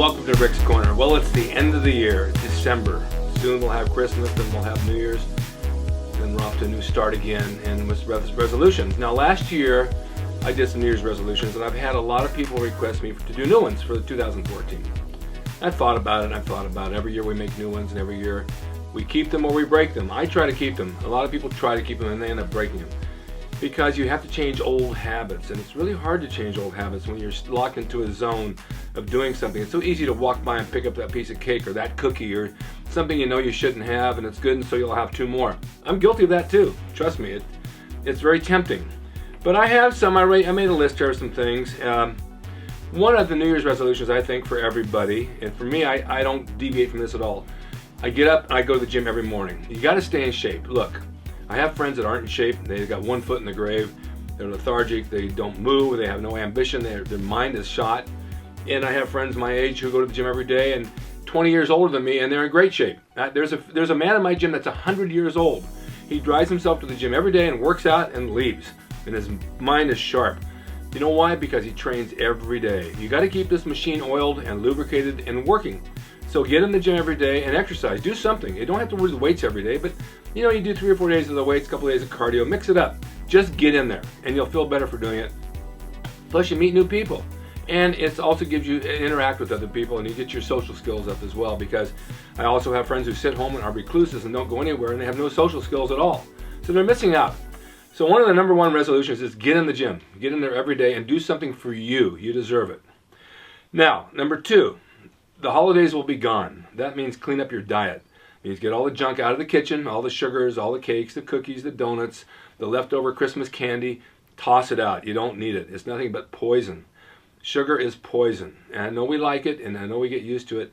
welcome to Rick's Corner. Well, it's the end of the year, December. Soon we'll have Christmas, then we'll have New Year's, then we're off to a new start again, and with resolutions. Now, last year, I did some New Year's resolutions, and I've had a lot of people request me to do new ones for 2014. I've thought about it, and I've thought about it. Every year we make new ones, and every year we keep them or we break them. I try to keep them. A lot of people try to keep them, and they end up breaking them. Because you have to change old habits, and it's really hard to change old habits when you're locked into a zone of doing something. It's so easy to walk by and pick up that piece of cake or that cookie or something you know you shouldn't have, and it's good, and so you'll have two more. I'm guilty of that too. Trust me, it's very tempting. But I have some. I made a list here of some things. One of the New Year's resolutions, I think, for everybody, and for me, I don't deviate from this at all. I get up and I go to the gym every morning. You got to stay in shape. Look, I have friends that aren't in shape. They've got one foot in the grave. They're lethargic. They don't move. They have no ambition. Their mind is shot. And I have friends my age who go to the gym every day and 20 years older than me, and they're in great shape. There's a man in my gym that's 100 years old. He drives himself to the gym every day and works out and leaves. And his mind is sharp. You know why? Because he trains every day. You got to keep this machine oiled and lubricated and working. So get in the gym every day and exercise. Do something. You don't have to do the weights every day, but you know, you do 3 or 4 days of the weights, a couple of days of cardio, mix it up. Just get in there and you'll feel better for doing it. Plus you meet new people. And it also gives you interact with other people, and you get your social skills up as well, because I also have friends who sit home and are recluses and don't go anywhere, and they have no social skills at all. So they're missing out. So one of the number one resolutions is get in the gym. Get in there every day and do something for you. You deserve it. Now, number 2. The holidays will be gone. That means clean up your diet. It means get all the junk out of the kitchen, all the sugars, all the cakes, the cookies, the donuts, the leftover Christmas candy. Toss it out. You don't need it. It's nothing but poison. Sugar is poison. And I know we like it, and I know we get used to it,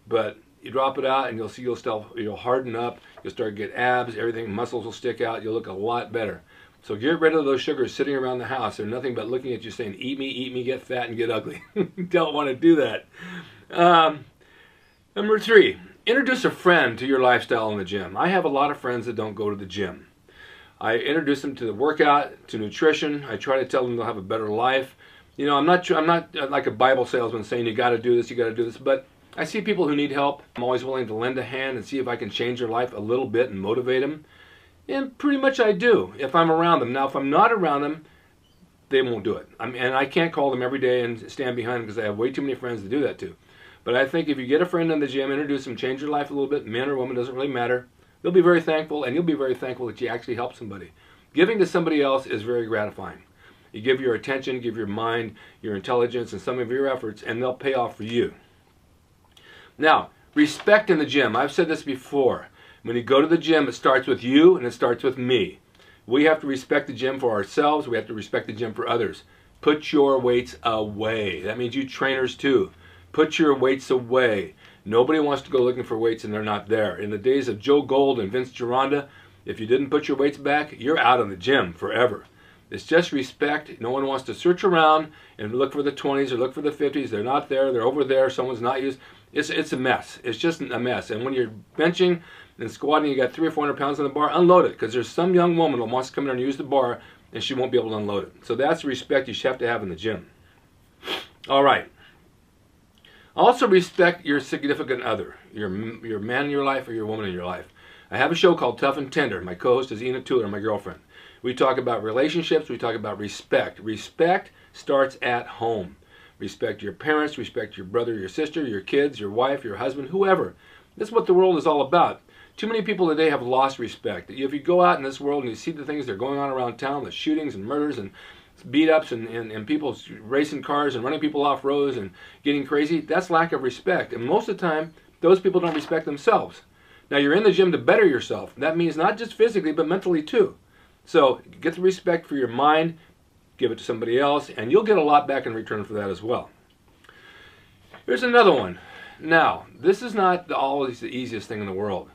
but you drop it out and you'll see you'll harden up, you'll start to get abs, everything, muscles will stick out, you'll look a lot better. So get rid of those sugars sitting around the house. They're nothing but looking at you saying, eat me, get fat, and get ugly. Don't want to do that. Number 3, introduce a friend to your lifestyle in the gym. I have a lot of friends that don't go to the gym. I introduce them to the workout, to nutrition. I try to tell them they'll have a better life. You know, I'm not like a Bible salesman saying you got to do this, but I see people who need help. I'm always willing to lend a hand and see if I can change their life a little bit and motivate them. And pretty much I do if I'm around them. Now, if I'm not around them, they won't do it. And I can't call them every day and stand behind them because I have way too many friends to do that to. But I think if you get a friend in the gym, introduce them, change their life a little bit, man or woman, doesn't really matter. They'll be very thankful, and you'll be very thankful that you actually helped somebody. Giving to somebody else is very gratifying. You give your attention, give your mind, your intelligence, and some of your efforts, and they'll pay off for you. Now, respect in the gym. I've said this before. When you go to the gym, it starts with you and it starts with me. We have to respect the gym for ourselves. We have to respect the gym for others. Put your weights away. That means you trainers too. Put your weights away. Nobody wants to go looking for weights and they're not there. In the days of Joe Gold and Vince Gironda, if you didn't put your weights back, you're out of the gym forever. It's just respect. No one wants to search around and look for the 20s or look for the 50s. They're not there. They're over there. Someone's not used. It's a mess. It's just a mess. And when you're benching and squatting, you got 300 or 400 pounds on the bar, unload it, because there's some young woman who wants to come in and use the bar and she won't be able to unload it. So that's the respect you should have to have in the gym. All right. Also respect your significant other, your man in your life or your woman in your life. I have a show called Tough and Tender. My co-host is Ina Tuller, my girlfriend. We talk about relationships. We talk about respect. Respect starts at home. Respect your parents. Respect your brother, your sister, your kids, your wife, your husband, whoever. That's what the world is all about. Too many people today have lost respect. If you go out in this world and you see the things that are going on around town, the shootings and murders and beat-ups and people racing cars and running people off roads and getting crazy, that's lack of respect. And most of the time, those people don't respect themselves. Now, you're in the gym to better yourself. That means not just physically, but mentally too. So get the respect for your mind, give it to somebody else, and you'll get a lot back in return for that as well. Here's another one. Now, this is not always the easiest thing in the world.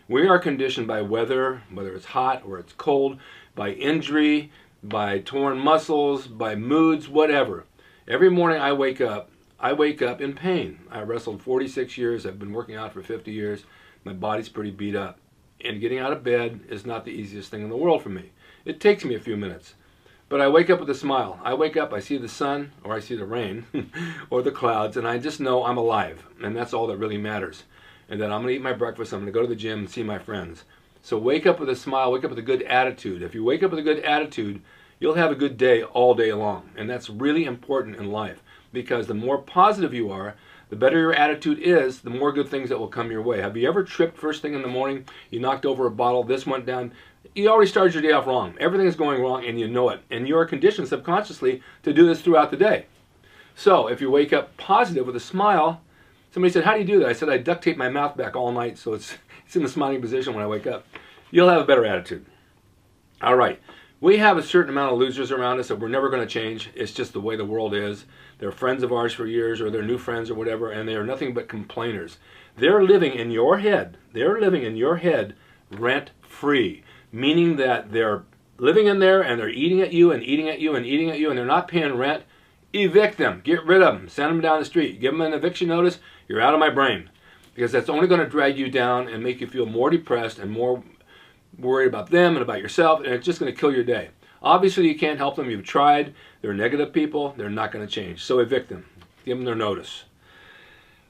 We are conditioned by weather, whether it's hot or it's cold, by injury, by torn muscles, by moods, whatever. Every morning I wake up in pain. I wrestled 46 years. I've been working out for 50 years. My body's pretty beat up. And getting out of bed is not the easiest thing in the world for me. It takes me a few minutes. but I wake up with a smile. I wake up, I see the sun, or I see the rain, or the clouds, and I just know I'm alive, and that's all that really matters. And then I'm going to eat my breakfast, I'm going to go to the gym and see my friends. So wake up with a smile, wake up with a good attitude. If you wake up with a good attitude, you'll have a good day all day long. And that's really important in life, because the more positive you are, the better your attitude is, the more good things that will come your way. Have you ever tripped first thing in the morning? You knocked over a bottle, this went down. You already started your day off wrong. Everything is going wrong and you know it. And you're conditioned subconsciously to do this throughout the day. So if you wake up positive with a smile, somebody said, how do you do that? I said, I duct tape my mouth back all night so it's in the smiling position when I wake up. You'll have a better attitude. All right. We have a certain amount of losers around us that we're never going to change. It's just the way the world is. They're friends of ours for years, or they're new friends or whatever, and they are nothing but complainers. They're living in your head. They're living in your head rent-free, meaning that they're living in there and they're eating at you and eating at you and eating at you, and they're not paying rent. Evict them. Get rid of them. Send them down the street. Give them an eviction notice. You're out of my brain. Because that's only going to drag you down and make you feel more depressed and more worried about them and about yourself, and it's just going to kill your day. Obviously, you can't help them. You've tried. They're negative people. They're not going to change. So evict them. Give them their notice.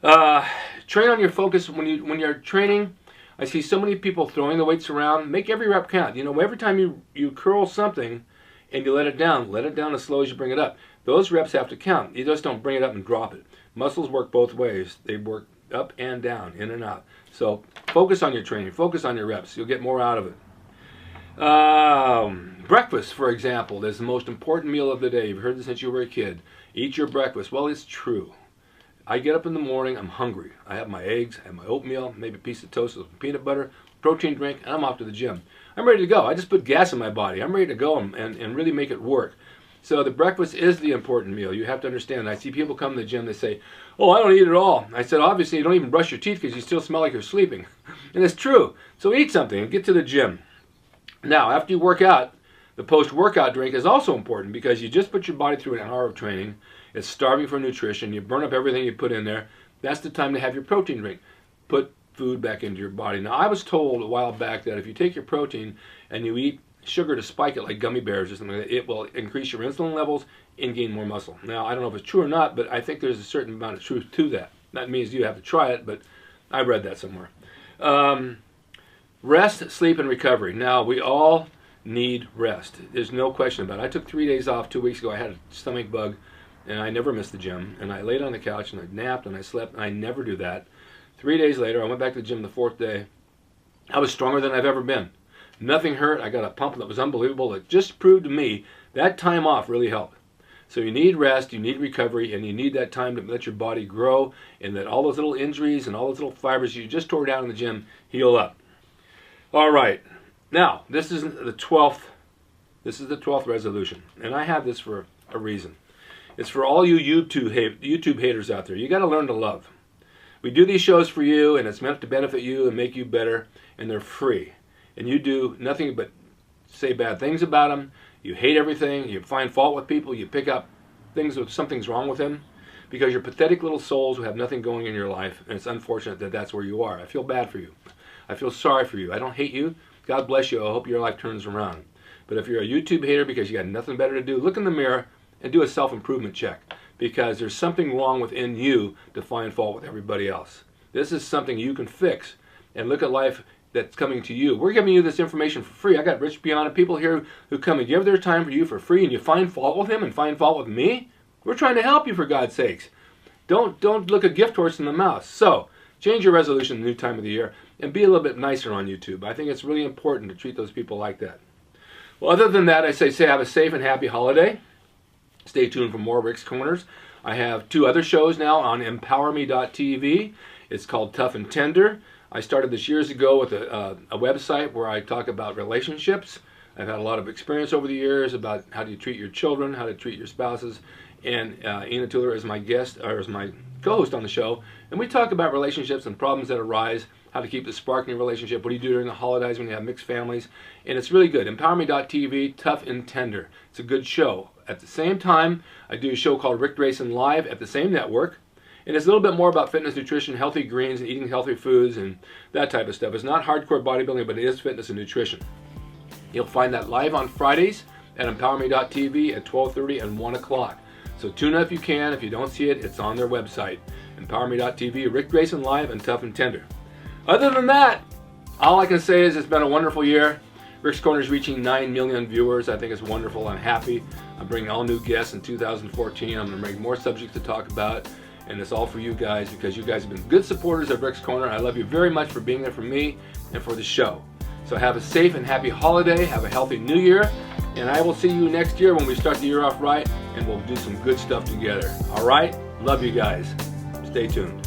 Train on your focus. When you're training, I see so many people throwing the weights around. Make every rep count. You know, every time you curl something and you let it down as slow as you bring it up. Those reps have to count. You just don't bring it up and drop it. Muscles work both ways. They work up and down, in and out. So focus on your training. Focus on your reps. You'll get more out of it. Breakfast, for example, is the most important meal of the day. You've heard this since you were a kid. Eat your breakfast. Well, it's true. I get up in the morning, I'm hungry. I have my eggs, I have my oatmeal, maybe a piece of toast with peanut butter, protein drink, and I'm off to the gym. I'm ready to go. I just put gas in my body. I'm ready to go and really make it work. So the breakfast is the important meal. You have to understand. I see people come to the gym, they say, oh, I don't eat at all. I said, obviously, you don't even brush your teeth because you still smell like you're sleeping. And it's true. So eat something and get to the gym. Now, after you work out, the post-workout drink is also important because you just put your body through an hour of training. It's starving for nutrition. You burn up everything you put in there. That's the time to have your protein drink. Put food back into your body. Now, I was told a while back that if you take your protein and you eat sugar to spike it like gummy bears or something, it will increase your insulin levels and gain more muscle. Now, I don't know if it's true or not, but I think there's a certain amount of truth to that. That means you have to try it, but I read that somewhere. Rest, sleep, and recovery. Now, we all need rest. There's no question about it. I took 3 days off 2 weeks ago. I had a stomach bug, and I never missed the gym. And I laid on the couch, and I napped, and I slept, and I never do that. 3 days later, I went back to the gym the fourth day. I was stronger than I've ever been. Nothing hurt. I got a pump that was unbelievable. It just proved to me that time off really helped. So you need rest, you need recovery, and you need that time to let your body grow and let all those little injuries and all those little fibers you just tore down in the gym heal up. All right. Now, this is the 12th resolution, and I have this for a reason. It's for all you YouTube haters out there. You got to learn to love. We do these shows for you, and it's meant to benefit you and make you better, and they're free. And you do nothing but say bad things about them. You hate everything. You find fault with people. You pick up things if something's wrong with them because you're pathetic little souls who have nothing going in your life, and it's unfortunate that that's where you are. I feel bad for you. I feel sorry for you. I don't hate you. God bless you. I hope your life turns around. But if you're a YouTube hater because you got nothing better to do, look in the mirror and do a self-improvement check because there's something wrong within you to find fault with everybody else. This is something you can fix and look at life that's coming to you. We're giving you this information for free. I got Rich Beyond and people here who come and give their time for you for free, and you find fault with him and find fault with me? We're trying to help you, for God's sakes. Don't look a gift horse in the mouth. So, change your resolution the new time of the year and be a little bit nicer on YouTube. I think it's really important to treat those people like that. Well, other than that, I say have a safe and happy holiday. Stay tuned for more Rick's Corners. I have 2 other shows now on empowerme.tv. It's called Tough and Tender. I started this years ago with a website where I talk about relationships. I've had a lot of experience over the years about how do you treat your children, how to treat your spouses. And Ina Tuller is my guest, or is my co-host on the show. And we talk about relationships and problems that arise, how to keep the spark in your relationship, what do you do during the holidays when you have mixed families. And it's really good. EmpowerMe.tv, Tough and Tender. It's a good show. At the same time, I do a show called Rick Grayson Live at the same network. And it's a little bit more about fitness, nutrition, healthy greens, and eating healthy foods, and that type of stuff. It's not hardcore bodybuilding, but it is fitness and nutrition. You'll find that live on Fridays at EmpowerMe.tv at 12:30 and 1 o'clock. So tune in if you can. If you don't see it, it's on their website. EmpowerMe.tv, Rick Grayson Live, and Tough and Tender. Other than that, all I can say is it's been a wonderful year. Rick's Corner is reaching 9 million viewers. I think it's wonderful. I'm happy. I'm bringing all new guests in 2014. I'm going to bring more subjects to talk about. And it's all for you guys because you guys have been good supporters of Rick's Corner. I love you very much for being there for me and for the show. So have a safe and happy holiday. Have a healthy new year. And I will see you next year when we start the year off right and we'll do some good stuff together. All right? Love you guys. Stay tuned.